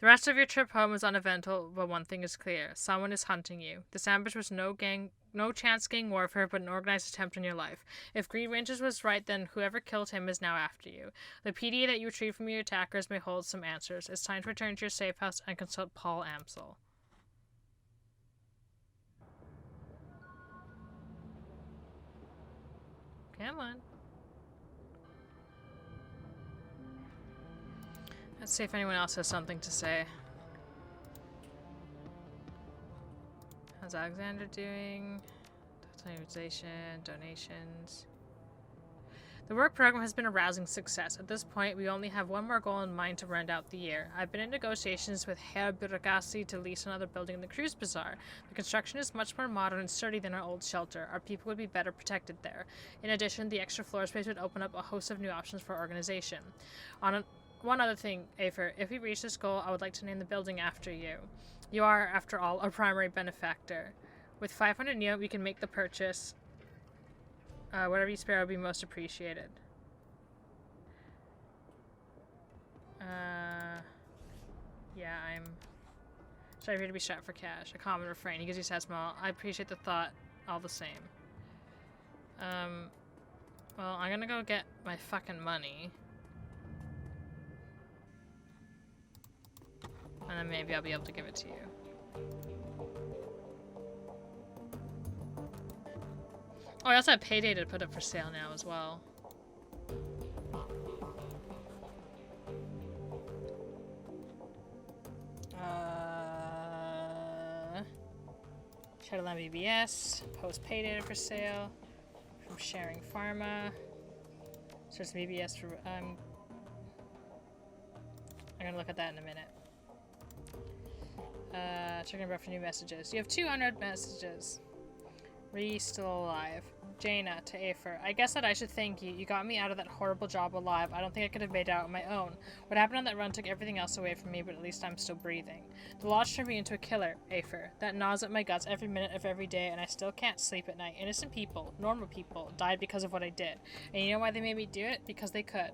The rest of your trip home is uneventful, but one thing is clear. Someone is hunting you. This ambush was no chance gang warfare, but an organized attempt on your life. If Green Rangers was right, then whoever killed him is now after you. The PD that you retrieve from your attackers may hold some answers. It's time to return to your safe house and consult Paul Amsel. Come on. Let's see if anyone else has something to say. How's Alexander doing? Organization, donations. The work program has been a rousing success. At this point, we only have one more goal in mind to round out the year. I've been in negotiations with Herr Biragasi to lease another building in the Cruise Bazaar. The construction is much more modern and sturdy than our old shelter. Our people would be better protected there. In addition, the extra floor space would open up a host of new options for our organization. One other thing, Afer, if we reach this goal, I would like to name the building after you. You are, after all, our primary benefactor. With 500 neo, we can make the purchase. Whatever you spare will be most appreciated. Yeah, I'm sorry for you to be strapped for cash. A common refrain. He gives you a sad smile. I appreciate the thought all the same. Well, I'm gonna go get my fucking money. And then maybe I'll be able to give it to you. Oh, I also have Payday to put up for sale now as well. Shadowrun BBS, post Payday for sale from Sharing Pharma. Search BBS for I'm gonna look at that in a minute. Checking about for new messages. You have 2 unread messages. Ree still alive. Jaina to Afer. I guess that I should thank you. You got me out of that horrible job alive. I don't think I could have made it out on my own. What happened on that run took everything else away from me, but at least I'm still breathing. The Lodge turned me into a killer, Afer. That gnaws at my guts every minute of every day, and I still can't sleep at night. Innocent people, normal people, died because of what I did. And you know why they made me do it? Because they could.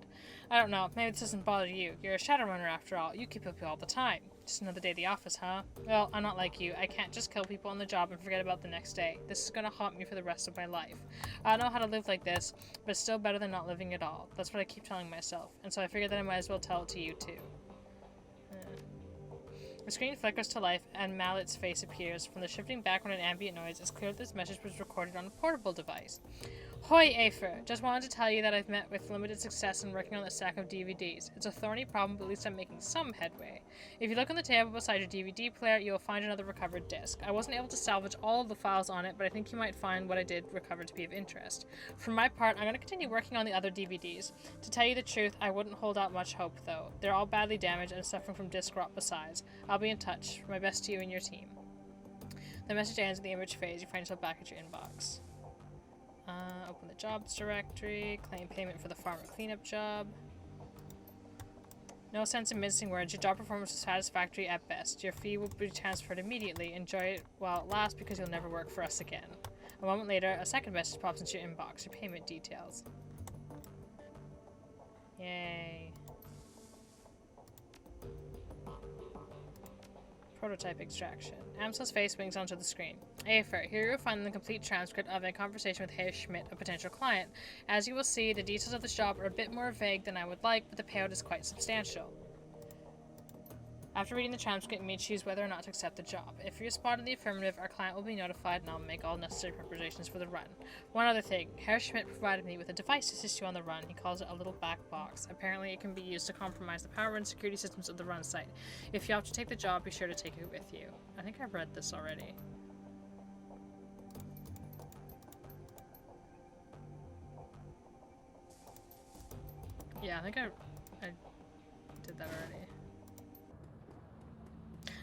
I don't know. Maybe this doesn't bother you. You're a Shadowrunner after all. You keep up all the time. Just another day at the office, huh? Well, I'm not like you. I can't just kill people on the job and forget about the next day. This is gonna haunt me for the rest of my life. I don't know how to live like this, but it's still better than not living at all. That's what I keep telling myself, and so I figured that I might as well tell it to you too. The screen flickers to life, and Mallet's face appears. From the shifting background and ambient noise, it's clear that this message was recorded on a portable device. Hoi, Afer! Just wanted to tell you that I've met with limited success in working on a stack of DVDs. It's a thorny problem, but at least I'm making some headway. If you look on the table beside your DVD player, you'll find another recovered disc. I wasn't able to salvage all of the files on it, but I think you might find what I did recover to be of interest. For my part, I'm going to continue working on the other DVDs. To tell you the truth, I wouldn't hold out much hope, though. They're all badly damaged and suffering from disc rot besides. I'll be in touch. My best to you and your team. The message ends in the image phase. You find yourself back at your inbox. Open the jobs directory, claim payment for the farmer cleanup job. No sense in mincing words. Your job performance was satisfactory at best. Your fee will be transferred immediately. Enjoy it while it lasts because you'll never work for us again. A moment later, a second message pops into your inbox. Your payment details. Yay. Prototype extraction. Amsel's face winks onto the screen. Afer, here you'll find the complete transcript of a conversation with Herr Schmidt, a potential client. As you will see, the details of this job are a bit more vague than I would like, but the payout is quite substantial. After reading the transcript, you may choose whether or not to accept the job. If you respond in the affirmative, our client will be notified and I'll make all necessary preparations for the run. One other thing, Herr Schmidt provided me with a device to assist you on the run. He calls it a little back box. Apparently it can be used to compromise the power and security systems of the run site. If you opt to take the job, be sure to take it with you. I think I've read this already. Yeah, I think I did that already.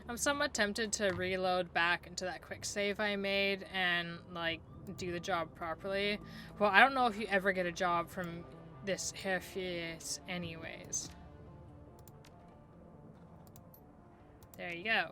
I'm somewhat tempted to reload back into that quick save I made and, like, do the job properly. Well, I don't know if you ever get a job from this Herfies anyways. There you go.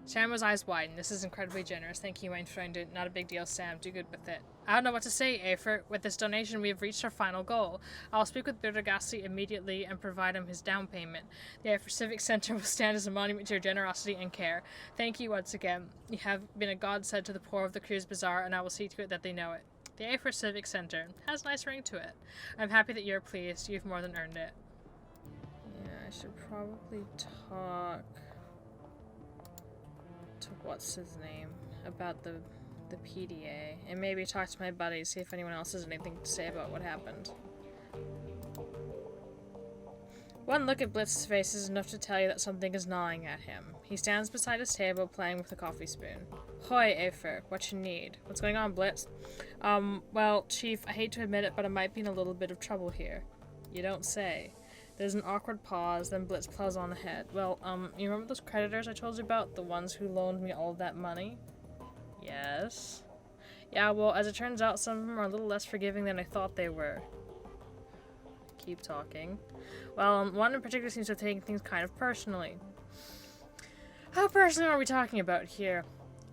Sam's eyes widen. This is incredibly generous. Thank you, my friend. Not a big deal, Sam. Do good with it. I don't know what to say, Afer. With this donation, we have reached our final goal. I'll speak with Birdagasti immediately and provide him his down payment. The Afer Civic Center will stand as a monument to your generosity and care. Thank you once again. You have been a godsend to the poor of the Cruise Bazaar, and I will see to it that they know it. The Afer Civic Center has a nice ring to it. I'm happy that you're pleased. You've more than earned it. Yeah, I should probably talk to what's his name about the PDA, and maybe talk to my buddies, see if anyone else has anything to say about what happened. One look at Blitz's face is enough to tell you that something is gnawing at him. He stands beside his table, playing with a coffee spoon. Hoi, Afer, what you need? What's going on, Blitz? Well, Chief, I hate to admit it, but I might be in a little bit of trouble here. You don't say. There's an awkward pause, then Blitz plows on ahead. Well, you remember those creditors I told you about? The ones who loaned me all of that money? Yes. Yeah, well, as it turns out, some of them are a little less forgiving than I thought they were. Keep talking. Well, one in particular seems to have taken things kind of personally. How personal are we talking about here?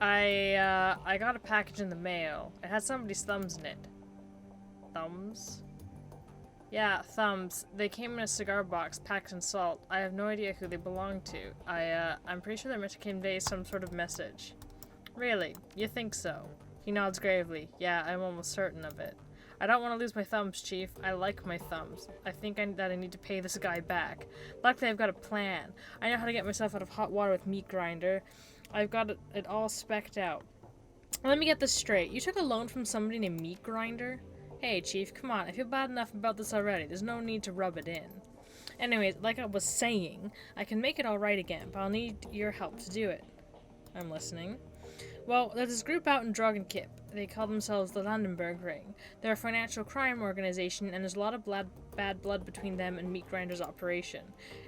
I got a package in the mail. It had somebody's thumbs in it. Thumbs? Yeah, thumbs. They came in a cigar box packed in salt. I have no idea who they belong to. I'm pretty sure they're meant to convey some sort of message. Really? You think so? He nods gravely. Yeah, I'm almost certain of it. I don't want to lose my thumbs, Chief. I like my thumbs. I think that I need to pay this guy back. Luckily, I've got a plan. I know how to get myself out of hot water with Meat Grinder. I've got it all specced out. Let me get this straight. You took a loan from somebody named Meat Grinder? Hey, Chief, come on. I feel bad enough about this already. There's no need to rub it in. Anyways, like I was saying, I can make it all right again, but I'll need your help to do it. I'm listening. Well, there's this group out in Dragonfall. They call themselves the Landenberg Ring. They're a financial crime organization, and there's a lot of bad blood between them and Meat Grinder's operation.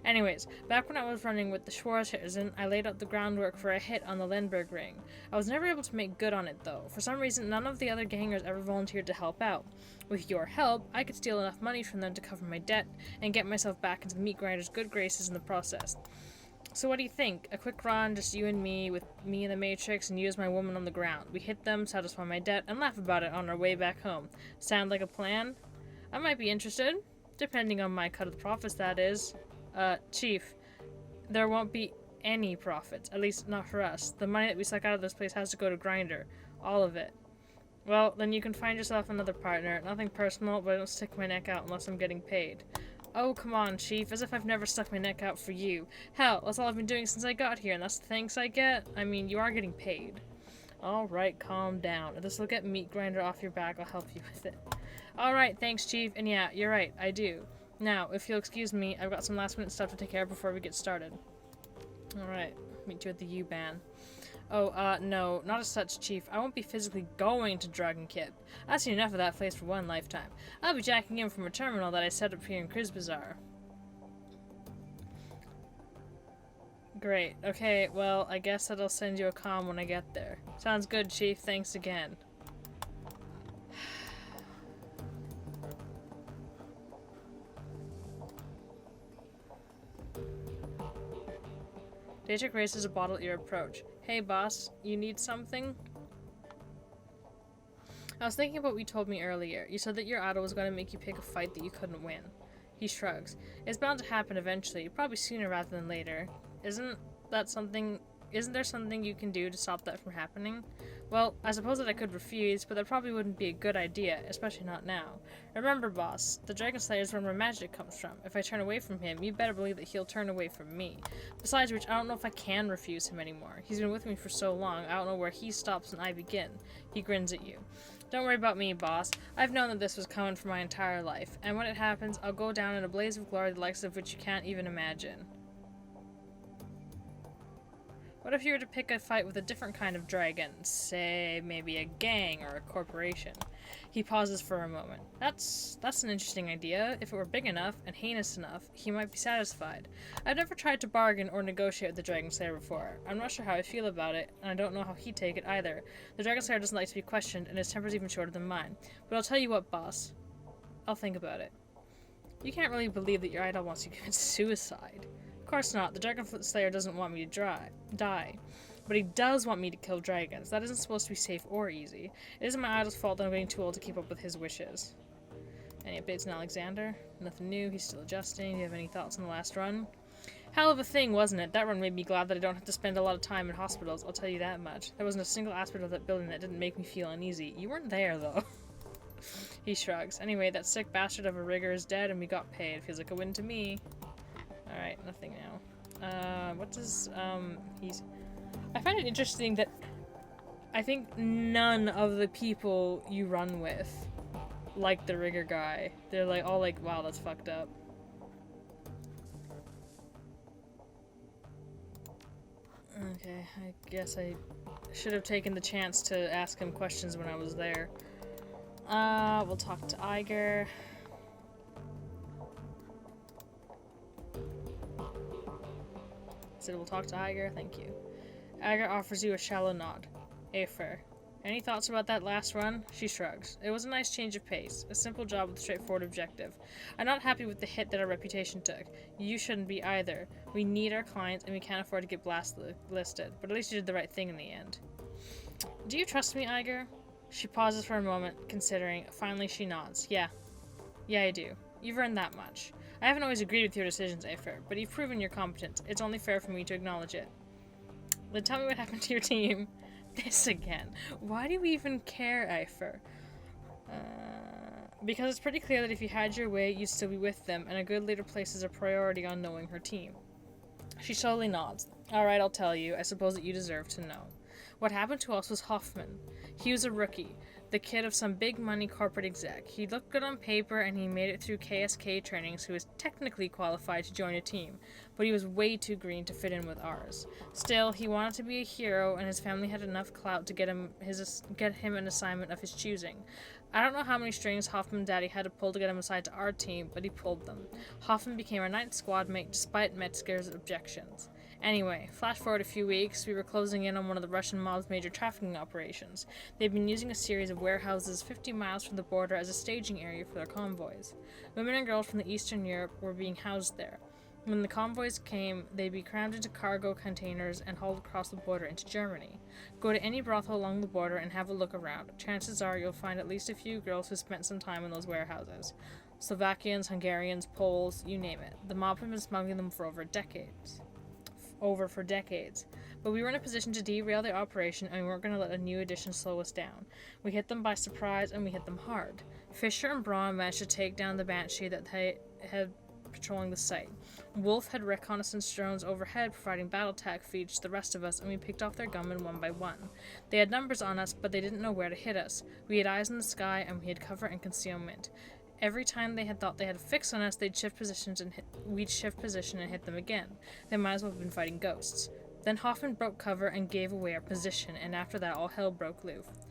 Anyways, back when I was running with the Schwarzhausen, I laid out the groundwork for a hit on the Landenberg Ring. I was never able to make good on it, though. For some reason, none of the other gangers ever volunteered to help out. With your help, I could steal enough money from them to cover my debt, and get myself back into the Meat Grinder's good graces in the process. So what do you think? A quick run, just you and me, with me in the Matrix, and you as my woman on the ground. We hit them, satisfy my debt, and laugh about it on our way back home. Sound like a plan? I might be interested. Depending on my cut of the profits, that is. Chief, there won't be any profits. At least not for us. The money that we suck out of this place has to go to Grinder. All of it. Well, then you can find yourself another partner. Nothing personal, but I don't stick my neck out unless I'm getting paid. Oh, come on, Chief, as if I've never stuck my neck out for you. Hell, that's all I've been doing since I got here, and that's the thanks I get? I mean, you are getting paid. Alright, calm down. If this will get Meat Grinder off your back, I'll help you with it. Alright, thanks, Chief, and yeah, you're right, I do. Now, if you'll excuse me, I've got some last-minute stuff to take care of before we get started. Alright, meet you at the U-Bahn. Oh, no, not as such, Chief. I won't be physically going to Dragonfall. I've seen enough of that place for one lifetime. I'll be jacking in from a terminal that I set up here in Cruise Bazaar. Great. Okay, well, I guess that I'll send you a comm when I get there. Sounds good, Chief. Thanks again. Dietrich raises a bottle at your approach. Hey, boss, you need something? I was thinking about what you told me earlier. You said that your idol was going to make you pick a fight that you couldn't win. He shrugs. It's bound to happen eventually, probably sooner rather than later. Isn't there something you can do to stop that from happening? Well, I suppose that I could refuse, but that probably wouldn't be a good idea, especially not now. Remember, boss, the Dragon Slayer is where my magic comes from. If I turn away from him, you better believe that he'll turn away from me. Besides which, I don't know if I can refuse him anymore. He's been with me for so long, I don't know where he stops and I begin. He grins at you. Don't worry about me, boss. I've known that this was coming for my entire life, and when it happens, I'll go down in a blaze of glory the likes of which you can't even imagine. What if you were to pick a fight with a different kind of dragon? Say, maybe a gang or a corporation. He pauses for a moment. That's an interesting idea. If it were big enough and heinous enough, he might be satisfied. I've never tried to bargain or negotiate with the Dragon Slayer before. I'm not sure how I feel about it, and I don't know how he'd take it either. The Dragon Slayer doesn't like to be questioned, and his temper's even shorter than mine. But I'll tell you what, boss. I'll think about it. You can't really believe that your idol wants you to commit suicide. Of course not. The Dragon Slayer doesn't want me to die. But he does want me to kill dragons. That isn't supposed to be safe or easy. It isn't my idol's fault that I'm getting too old to keep up with his wishes. Any updates on Alexander? Nothing new. He's still adjusting. Do you have any thoughts on the last run? Hell of a thing, wasn't it? That run made me glad that I don't have to spend a lot of time in hospitals, I'll tell you that much. There wasn't a single aspect of that building that didn't make me feel uneasy. You weren't there, though. He shrugs. Anyway, that sick bastard of a rigger is dead and we got paid. Feels like a win to me. Alright, nothing now. What does, I find it interesting that I think none of the people you run with like the rigger guy. They're like, all like, wow, that's fucked up. Okay, I guess I should have taken the chance to ask him questions when I was there. We'll talk to Iger. Said we'll talk to Iger, thank you. Iger offers you a shallow nod. Afer. Any thoughts about that last run? She shrugs. It was a nice change of pace. A simple job with a straightforward objective. I'm not happy with the hit that our reputation took. You shouldn't be either. We need our clients and we can't afford to get blacklisted. But at least you did the right thing in the end. Do you trust me, Iger? She pauses for a moment, considering. Finally, she nods. Yeah. Yeah, I do. You've earned that much. I haven't always agreed with your decisions, Afer, but you've proven your competence. It's only fair for me to acknowledge it. Then tell me what happened to your team. This again. Why do we even care, Afer? Because it's pretty clear that if you had your way, you'd still be with them, and a good leader places a priority on knowing her team. She slowly nods. Alright, I'll tell you. I suppose that you deserve to know. What happened to us was Hoffman. He was a rookie, the kid of some big money corporate exec. He looked good on paper and he made it through KSK training, so he was technically qualified to join a team, but he was way too green to fit in with ours. Still, he wanted to be a hero and his family had enough clout to get him an assignment of his choosing. I don't know how many strings Hoffman Daddy had to pull to get him assigned to our team, but he pulled them. Hoffman became our ninth squad mate despite Metzger's objections. Anyway, flash forward a few weeks, we were closing in on one of the Russian mob's major trafficking operations. They'd been using a series of warehouses 50 miles from the border as a staging area for their convoys. Women and girls from Eastern Europe were being housed there. When the convoys came, they'd be crammed into cargo containers and hauled across the border into Germany. Go to any brothel along the border and have a look around. Chances are you'll find at least a few girls who spent some time in those warehouses. Slovakians, Hungarians, Poles, you name it. The mob had been smuggling them for over decades. But we were in a position to derail the operation and we weren't going to let a new addition slow us down. We hit them by surprise and we hit them hard. Fisher and Braun managed to take down the Banshee that they had patrolling the site. Wolf had reconnaissance drones overhead providing battle tech feeds to the rest of us and we picked off their gunmen one by one. They had numbers on us but they didn't know where to hit us. We had eyes in the sky and we had cover and concealment. Every time they had thought they had a fix on us, we'd shift position and hit them again. They might as well have been fighting ghosts. Then Hoffman broke cover and gave away our position, and after that all hell broke loose.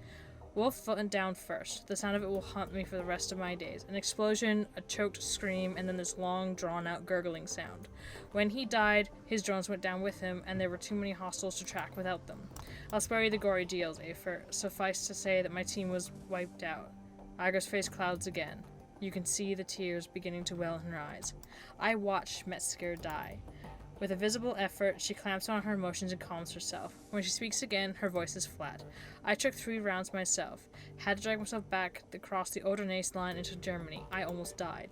Wolf went down first. The sound of it will haunt me for the rest of my days. An explosion, a choked scream, and then this long, drawn-out gurgling sound. When he died, his drones went down with him, and there were too many hostiles to track without them. I'll spare you the gory deals, Afer. Suffice to say that my team was wiped out. Iger's face clouds again. You can see the tears beginning to well in her eyes. I watched Metzger die. With a visible effort, she clamps on her emotions and calms herself. When she speaks again, her voice is flat. I took 3 rounds myself. Had to drag myself back across the Oder-Neisse line into Germany. I almost died.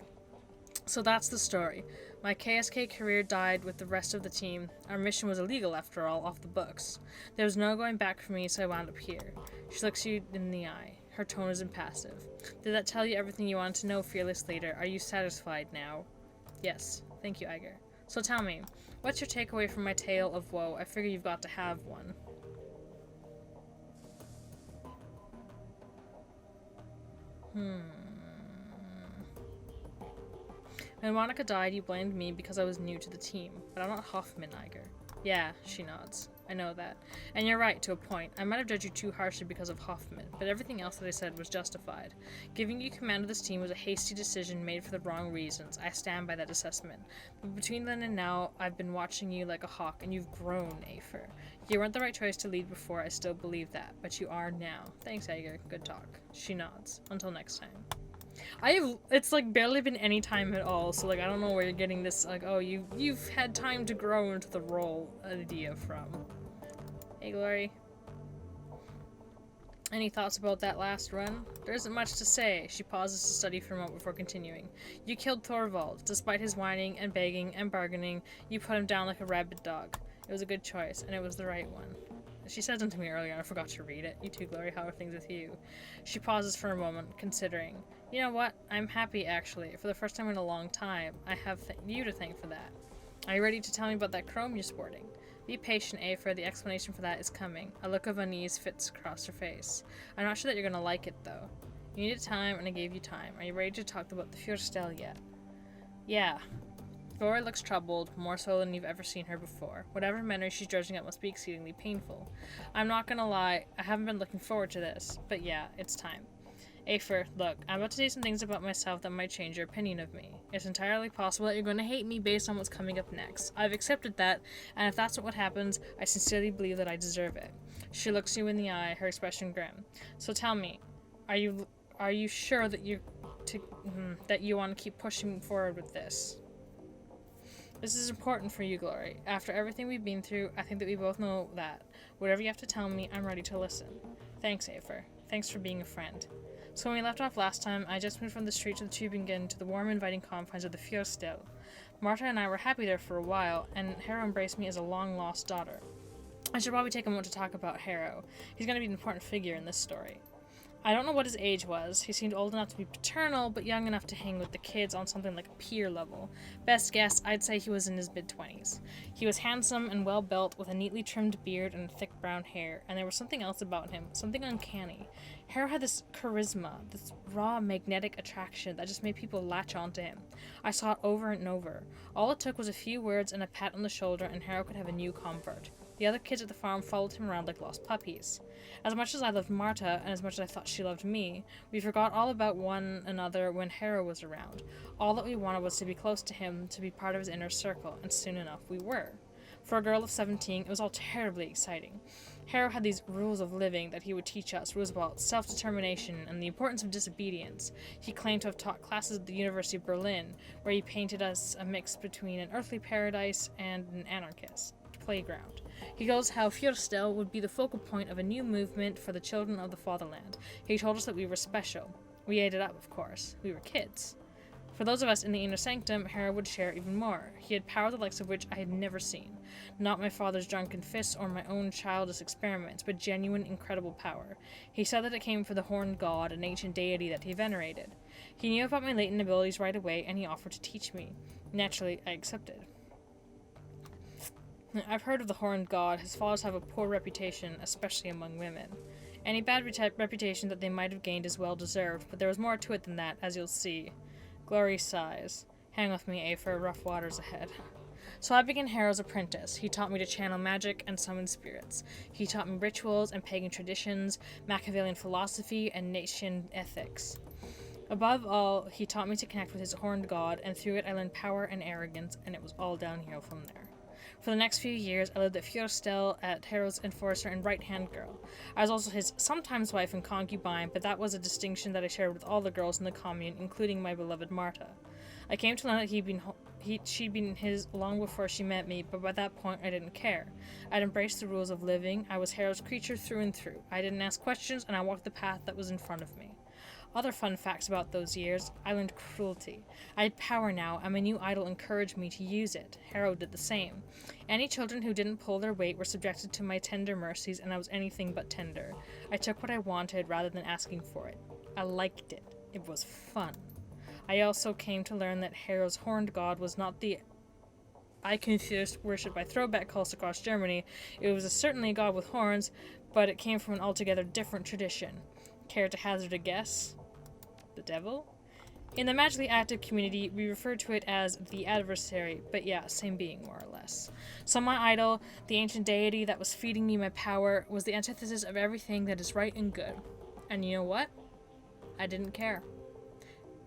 So that's the story. My KSK career died with the rest of the team. Our mission was illegal, after all, off the books. There was no going back for me, so I wound up here. She looks you in the eye. Her tone is impassive. Did that tell you everything you wanted to know, fearless leader? Are you satisfied now? Yes. Thank you, Iger. So tell me, what's your takeaway from my tale of woe? I figure you've got to have one. When Monica died, you blamed me because I was new to the team. But I'm not Hoffman, Iger. Yeah, she nods. I know that. And you're right, to a point. I might have judged you too harshly because of Hoffman, but everything else that I said was justified. Giving you command of this team was a hasty decision made for the wrong reasons. I stand by that assessment. But between then and now, I've been watching you like a hawk, and you've grown, Afer. You weren't the right choice to lead before, I still believe that, but you are now. Thanks, Iger. Good talk. She nods. Until next time. It's like barely been any time at all, so like I don't know where you're getting this like, oh, you've had time to grow into the role idea from. Hey, Glory. Any thoughts about that last run? There isn't much to say. She pauses to study for a moment before continuing. You killed Thorvald. Despite his whining and begging and bargaining, you put him down like a rabid dog. It was a good choice, and it was the right one. She said something to me earlier, and I forgot to read it. You too, Glory. How are things with you? She pauses for a moment, considering. You know what? I'm happy, actually. For the first time in a long time, I have you to thank for that. Are you ready to tell me about that chrome you're sporting? Be patient, Afer. The explanation for that is coming. A look of unease fits across her face. I'm not sure that you're going to like it, though. You needed time, and I gave you time. Are you ready to talk about the Feuerstel yet? Yeah. Glory looks troubled, more so than you've ever seen her before. Whatever memory she's dredging up must be exceedingly painful. I'm not going to lie, I haven't been looking forward to this. But yeah, it's time. Afer, look, I'm about to say some things about myself that might change your opinion of me. It's entirely possible that you're going to hate me based on what's coming up next. I've accepted that, and if that's what happens, I sincerely believe that I deserve it. She looks you in the eye, her expression grim. So tell me, are you sure that you want to keep pushing forward with this? This is important for you, Glory. After everything we've been through, I think that we both know that. Whatever you have to tell me, I'm ready to listen. Thanks, Afer. Thanks for being a friend. So when we left off last time, I just moved from the streets of the Tübingen to the warm, inviting confines of the Feuerstel. Marta and I were happy there for a while, and Harrow embraced me as a long-lost daughter. I should probably take a moment to talk about Harrow. He's going to be an important figure in this story. I don't know what his age was. He seemed old enough to be paternal, but young enough to hang with the kids on something like a peer level. Best guess, I'd say he was in his mid-20s. He was handsome and well-built, with a neatly trimmed beard and thick brown hair, and there was something else about him, something uncanny. Harrow had this charisma, this raw, magnetic attraction that just made people latch onto him. I saw it over and over. All it took was a few words and a pat on the shoulder, and Harrow could have a new convert. The other kids at the farm followed him around like lost puppies. As much as I loved Marta, and as much as I thought she loved me, we forgot all about one another when Harrow was around. All that we wanted was to be close to him, to be part of his inner circle, and soon enough we were. For a girl of 17, it was all terribly exciting. Harrow had these rules of living that he would teach us, rules about self-determination and the importance of disobedience. He claimed to have taught classes at the University of Berlin, where he painted us a mix between an earthly paradise and an anarchist playground. He goes how Feuerstel would be the focal point of a new movement for the children of the fatherland. He told us that we were special. We ate it up, of course. We were kids. For those of us in the inner sanctum, Harrow would share even more. He had power the likes of which I had never seen. Not my father's drunken fists or my own childish experiments, but genuine, incredible power. He said that it came from the horned god, an ancient deity that he venerated. He knew about my latent abilities right away, and he offered to teach me. Naturally, I accepted. I've heard of the horned god. His followers have a poor reputation, especially among women. Any bad reputation that they might have gained is well deserved, but there was more to it than that, as you'll see. Glory sighs. Hang with me, Afer. Rough waters ahead. So I began Harrow's apprentice. He taught me to channel magic and summon spirits. He taught me rituals and pagan traditions, Machiavellian philosophy, and nation ethics. Above all, he taught me to connect with his horned god, and through it I learned power and arrogance, and it was all downhill from there. For the next few years, I lived at Feuerstel at Harrow's enforcer and right-hand girl. I was also his sometimes wife and concubine, but that was a distinction that I shared with all the girls in the commune, including my beloved Marta. I came to learn that she'd been his long before she met me, but by that point I didn't care. I'd embraced the rules of living. I was Harrow's creature through and through. I didn't ask questions, and I walked the path that was in front of me. Other fun facts about those years: I learned cruelty. I had power now, and my new idol encouraged me to use it. Harrow did the same. Any children who didn't pull their weight were subjected to my tender mercies, and I was anything but tender. I took what I wanted rather than asking for it. I liked it. It was fun. I also came to learn that Harrow's horned god was not the icon-fierce worshipped by throwback cults across Germany. It was certainly a god with horns, but it came from an altogether different tradition. Care to hazard a guess? The devil? In the magically active community, we refer to it as the adversary, but yeah, same being, more or less. So my idol, the ancient deity that was feeding me my power, was the antithesis of everything that is right and good. And you know what? I didn't care.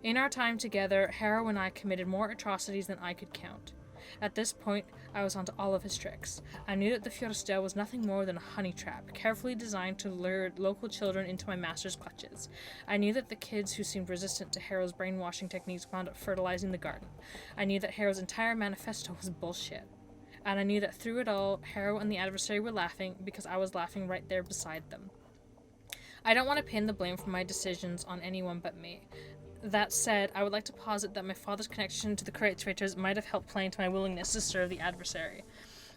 In our time together, Harrow and I committed more atrocities than I could count. At this point, I was onto all of his tricks. I knew that the Feuerstel was nothing more than a honey trap, carefully designed to lure local children into my master's clutches. I knew that the kids who seemed resistant to Harrow's brainwashing techniques wound up fertilizing the garden. I knew that Harrow's entire manifesto was bullshit. And I knew that through it all, Harrow and the adversary were laughing because I was laughing right there beside them. I don't want to pin the blame for my decisions on anyone but me. That said, I would like to posit that my father's connection to the Great Traitors might have helped play into my willingness to serve the adversary.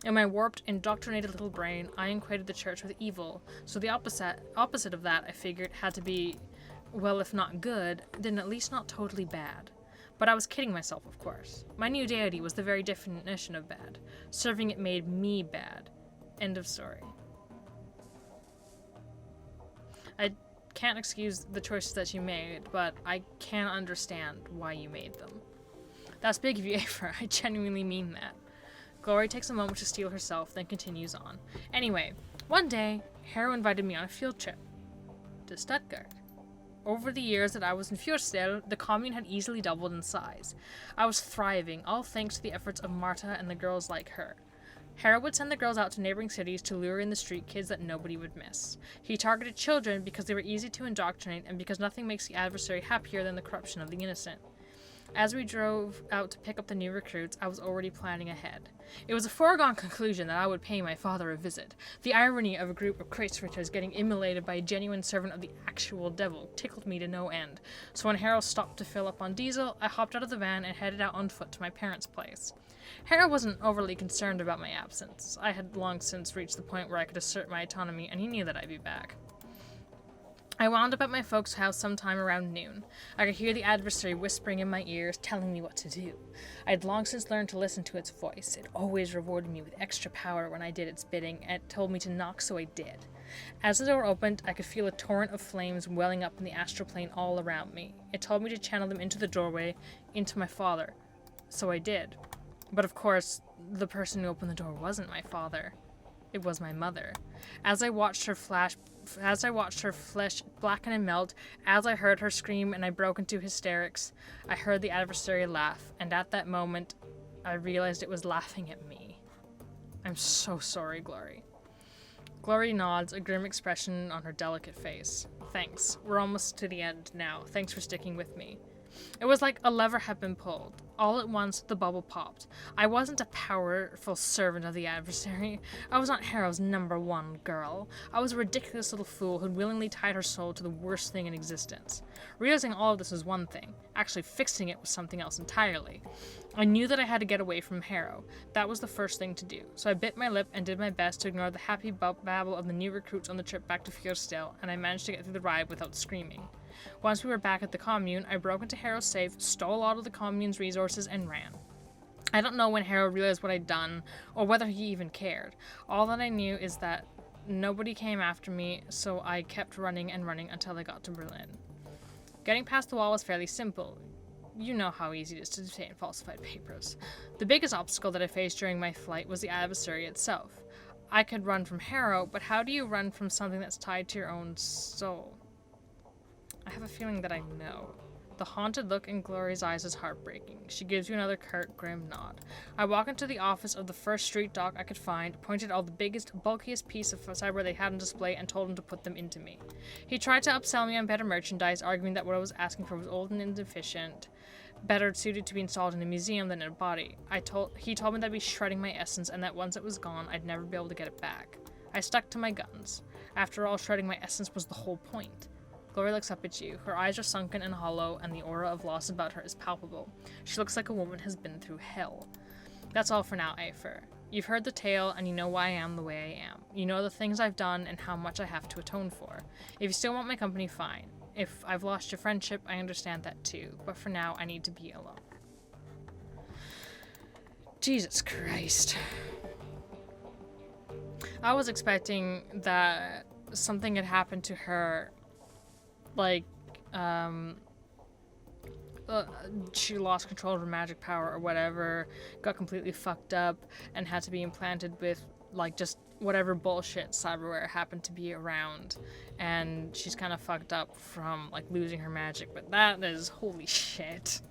In my warped, indoctrinated little brain, I equated the church with evil, so the opposite of that, I figured, had to be, well, if not good, then at least not totally bad. But I was kidding myself, of course. My new deity was the very definition of bad. Serving it made me bad. End of story. I can't excuse the choices that you made, but I can understand why you made them. That's big of you, Aphra. I genuinely mean that. Glory takes a moment to steel herself, then continues on. Anyway, one day, Harrow invited me on a field trip to Stuttgart. Over the years that I was in Feuerstadt, the commune had easily doubled in size. I was thriving, all thanks to the efforts of Marta and the girls like her. Harrow would send the girls out to neighboring cities to lure in the street kids that nobody would miss. He targeted children because they were easy to indoctrinate and because nothing makes the adversary happier than the corruption of the innocent. As we drove out to pick up the new recruits, I was already planning ahead. It was a foregone conclusion that I would pay my father a visit. The irony of a group of Great Traitors getting immolated by a genuine servant of the actual devil tickled me to no end. So when Harrow stopped to fill up on diesel, I hopped out of the van and headed out on foot to my parents' place. Harrow wasn't overly concerned about my absence. I had long since reached the point where I could assert my autonomy, and he knew that I'd be back. I wound up at my folks' house sometime around noon. I could hear the adversary whispering in my ears, telling me what to do. I had long since learned to listen to its voice. It always rewarded me with extra power when I did its bidding, and it told me to knock, so I did. As the door opened, I could feel a torrent of flames welling up in the astral plane all around me. It told me to channel them into the doorway, into my father. So I did. But of course, the person who opened the door wasn't my father. It was my mother. As I watched her flesh blacken and melt, as I heard her scream and I broke into hysterics, I heard the adversary laugh, and at that moment, I realized it was laughing at me. I'm so sorry, Glory. Glory nods, a grim expression on her delicate face. Thanks. We're almost to the end now. Thanks for sticking with me. It was like a lever had been pulled. All at once, the bubble popped. I wasn't a powerful servant of the adversary. I was not Harrow's #1 girl. I was a ridiculous little fool who'd willingly tied her soul to the worst thing in existence. Realizing all of this was one thing. Actually, fixing it was something else entirely. I knew that I had to get away from Harrow. That was the first thing to do. So I bit my lip and did my best to ignore the happy babble of the new recruits on the trip back to Feuerstadt, and I managed to get through the ride without screaming. Once we were back at the commune, I broke into Harrow's safe, stole all of the commune's resources, and ran. I don't know when Harrow realized what I'd done, or whether he even cared. All that I knew is that nobody came after me, so I kept running and running until I got to Berlin. Getting past the wall was fairly simple. You know how easy it is to obtain falsified papers. The biggest obstacle that I faced during my flight was the adversary itself. I could run from Harrow, but how do you run from something that's tied to your own soul? I have a feeling that I know. The haunted look in Glory's eyes is heartbreaking. She gives you another curt, grim nod. I walk into the office of the first street doc I could find, pointed out the biggest, bulkiest piece of cyber they had on display, and told him to put them into me. He tried to upsell me on better merchandise, arguing that what I was asking for was old and inefficient, better suited to be installed in a museum than in a body. He told me that I'd be shredding my essence, and that once it was gone, I'd never be able to get it back. I stuck to my guns. After all, shredding my essence was the whole point. Glory looks up at you. Her eyes are sunken and hollow, and the aura of loss about her is palpable. She looks like a woman has been through hell. That's all for now, Afer. You've heard the tale, and you know why I am the way I am. You know the things I've done and how much I have to atone for. If you still want my company, fine. If I've lost your friendship, I understand that too. But for now, I need to be alone. Jesus Christ. I was expecting that something had happened to her, like, she lost control of her magic power or whatever, got completely fucked up, and had to be implanted with, like, just whatever bullshit cyberware happened to be around, and she's kind of fucked up from, like, losing her magic, but that is holy shit.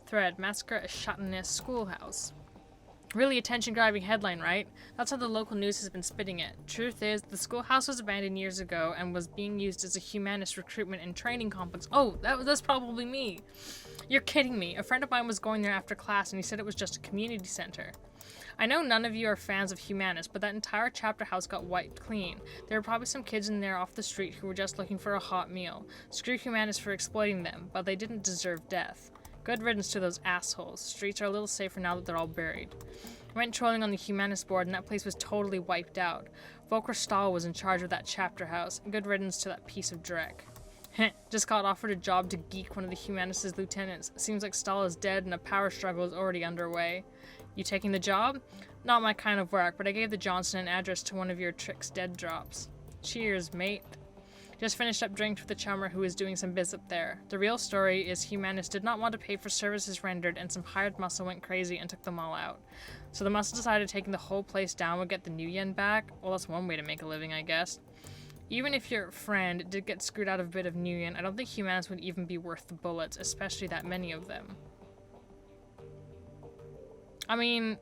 Thread, massacre at Chattanooga schoolhouse. Really attention-grabbing headline, right? That's how the local news has been spitting it. Truth is, the schoolhouse was abandoned years ago and was being used as a humanist recruitment and training complex. Oh, that's probably me. You're kidding me. A friend of mine was going there after class and he said it was just a community center. I know none of you are fans of Humanus, but that entire chapter house got wiped clean. There were probably some kids in there off the street who were just looking for a hot meal. Screw Humanus for exploiting them, but they didn't deserve death. Good riddance to those assholes. Streets are a little safer now that they're all buried. I went trolling on the Humanus board and that place was totally wiped out. Volker Stahl was in charge of that chapter house. Good riddance to that piece of dreck. Heh, just got offered a job to geek one of the Humanus' lieutenants. Seems like Stahl is dead and a power struggle is already underway. You taking the job? Not my kind of work, but I gave the Johnson an address to one of your Trick's dead drops. Cheers, mate. Just finished up drinks with a chummer who is doing some biz up there. The real story is Humanus did not want to pay for services rendered and some hired muscle went crazy and took them all out. So the muscle decided taking the whole place down would get the new yen back. Well, that's one way to make a living, I guess. Even if your friend did get screwed out of a bit of new yen, I don't think Humanus would even be worth the bullets, especially that many of them. I mean,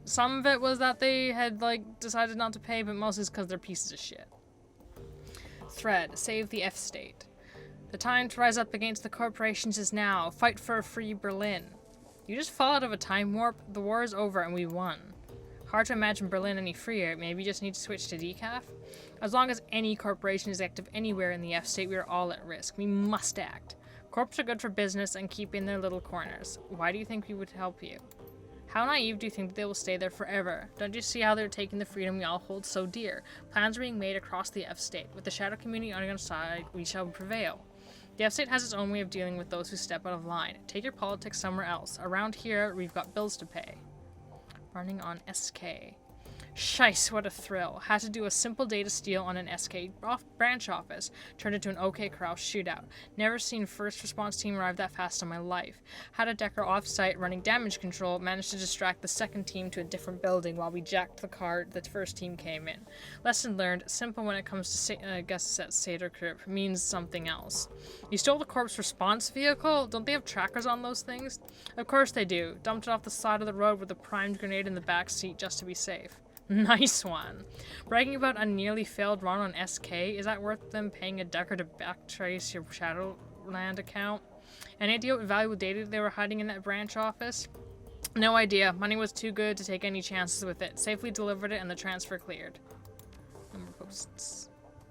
some of it was that they had, decided not to pay, but mostly it's because they're pieces of shit. Thread, save the F-state. The time to rise up against the corporations is now. Fight for a free Berlin. You just fall out of a time warp, the war is over and we won. Hard to imagine Berlin any freer, maybe you just need to switch to decaf? As long as any corporation is active anywhere in the F-state, we are all at risk. We must act. Corps are good for business and keep in their little corners. Why do you think we would help you? How naive do you think that they will stay there forever? Don't you see how they're taking the freedom we all hold so dear? Plans are being made across the F-state. With the shadow community on our side, we shall prevail. The F-state has its own way of dealing with those who step out of line. Take your politics somewhere else. Around here, we've got bills to pay. Running on SK. Shice, what a thrill. Had to do a simple data steal on an SK branch office. Turned into an OK Corral shootout. Never seen first response team arrive that fast in my life. Had a Decker off-site running damage control. Managed to distract the second team to a different building while we jacked the car the first team came in. Lesson learned. Simple when it comes to guesses at Seder Crypt. Means something else. You stole the corpse response vehicle? Don't they have trackers on those things? Of course they do. Dumped it off the side of the road with a primed grenade in the back seat just to be safe. Nice one. Bragging about a nearly failed run on SK, is that worth them paying a Decker to backtrace your Shadowrun account? Any idea what valuable data they were hiding in that branch office? No idea. Money was too good to take any chances with it. Safely delivered it and the transfer cleared. Number posts.